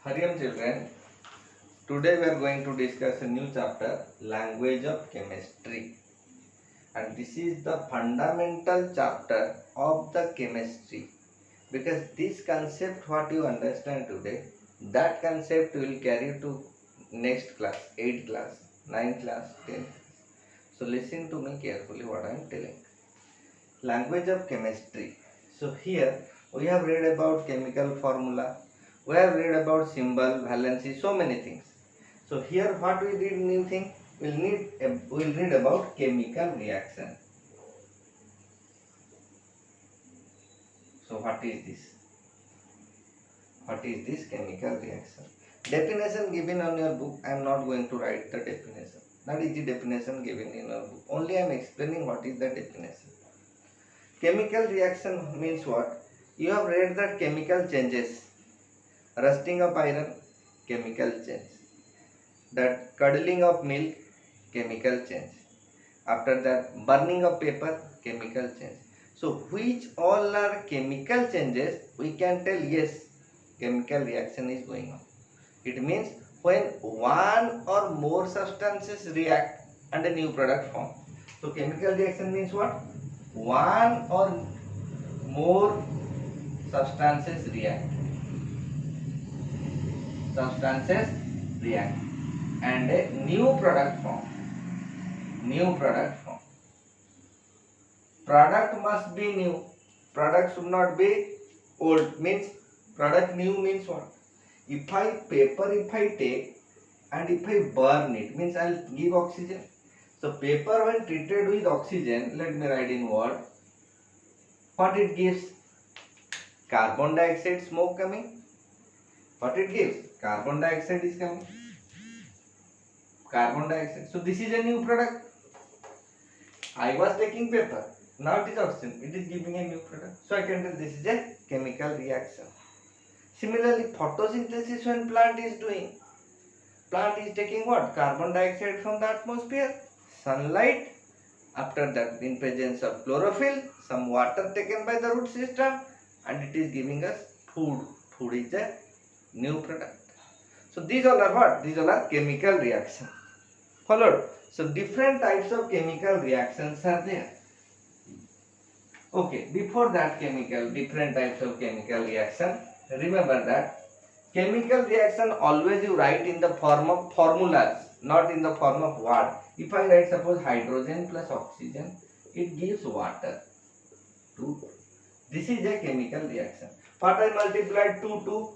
Hariam children, today we are going to discuss a new chapter, Language of Chemistry. And this is the fundamental chapter of the chemistry. Because this concept what you understand today, that concept will carry to next class, 8th class, 9th class, 10th. So listen to me carefully what I am telling. Language of chemistry. So here we have read about chemical formula, we have read about symbol, valency, so many things. So here what we read new thing, we'll read about chemical reaction. So what is this? What is this chemical reaction? Definition given on your book. I am not going to write the definition. That is the definition given in your book. Only I am explaining what is the definition. Chemical reaction means what? You have read that chemical changes. Rusting of iron, chemical change. That curdling of milk, chemical change. After that, burning of paper, chemical change. So, which all are chemical changes, we can tell yes, chemical reaction is going on. It means when one or more substances react and a new product form. So, chemical reaction means what? One or more substances react. Substances react and a new product form. New product form. Product must be new. Product should not be old. Means product new means what? If I take and if I burn it, means I'll give oxygen. So paper when treated with oxygen, let me write in word. What it gives? Carbon dioxide smoke coming. What it gives? Carbon dioxide is coming. Carbon dioxide. So this is a new product. I was taking paper. Now it is oxygen. It is giving a new product. So I can tell this is a chemical reaction. Similarly, photosynthesis when plant is doing. Plant is taking what? Carbon dioxide from the atmosphere. Sunlight. After that, in presence of chlorophyll, some water taken by the root system, and it is giving us food. Food is a new product. So these all are what? These all are chemical reactions. Followed. So different types of chemical reactions are there. Okay, before that different types of chemical reaction, remember that chemical reaction always you write in the form of formulas, not in the form of word. If I write suppose hydrogen plus oxygen, it gives water. 2. This is a chemical reaction. What I multiplied 2,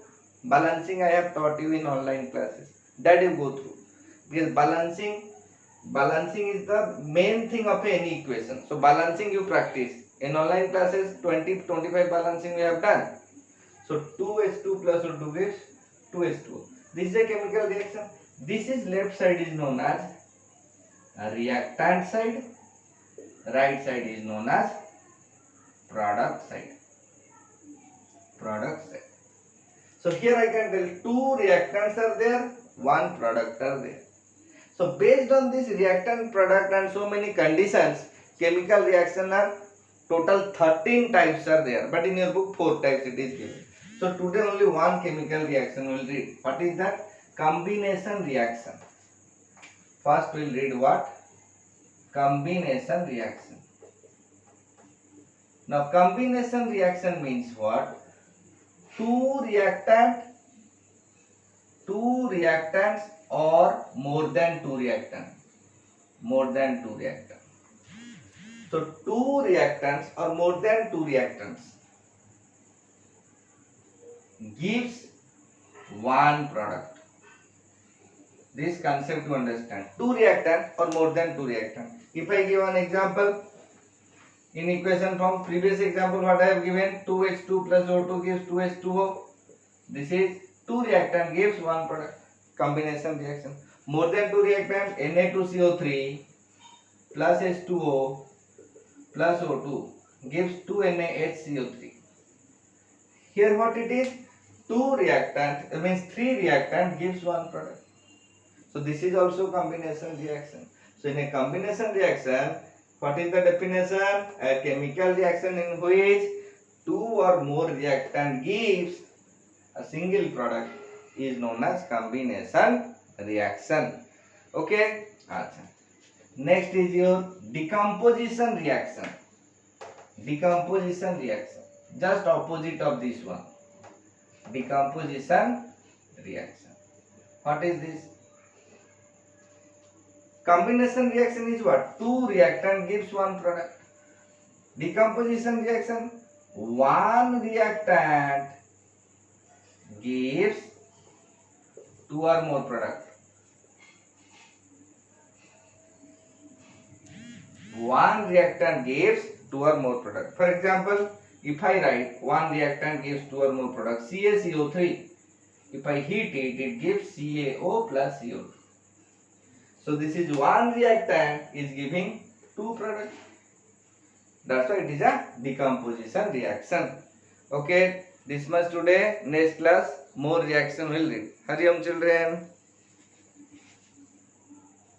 balancing I have taught you in online classes. That you go through. Because balancing is the main thing of any equation. So balancing you practice. In online classes 20-25 balancing we have done. So 2H2 plus O2 gives 2H2O. This is a chemical reaction. This is left side is known as a reactant side. Right side is known as product side. Product side. So here I can tell 2 reactants are there, 1 product are there. So based on this reactant, product and so many conditions, chemical reaction are total 13 types are there. But in your book 4 types it is given. So today only one chemical reaction we will read. What is that? Combination reaction. First we will read what? Combination reaction. Now combination reaction means what? Two reactants or more than 2 reactants. More than 2 reactants. So 2 reactants or more than 2 reactants gives one product. This concept to understand. 2 reactants or more than 2 reactants. If I give an example, in equation from previous example what I have given, 2H2 plus O2 gives 2H2O. This is 2 reactant gives one product. Combination reaction. More than 2 reactants, Na2CO3 plus H2O plus O2 gives 2NaHCO3. Here what it is? 2 reactant, means 3 reactant gives one product. So this is also combination reaction. So in a combination reaction, what is the definition? A chemical reaction in which 2 or more reactant gives a single product. is known as combination reaction. Okay. Acha. Next is your decomposition reaction. Decomposition reaction. Just opposite of this one. Decomposition reaction. What is this? Combination reaction is what? Two reactant gives one product. Decomposition reaction, one reactant gives two or more product. One reactant gives two or more product. For example, if I write one reactant gives two or more product, CaCO3. If I heat it, it gives CaO plus CO2. So this is one reactant is giving two products. That's why it is a decomposition reaction. Okay, this much today. Next class more reaction will read. Hari Om children.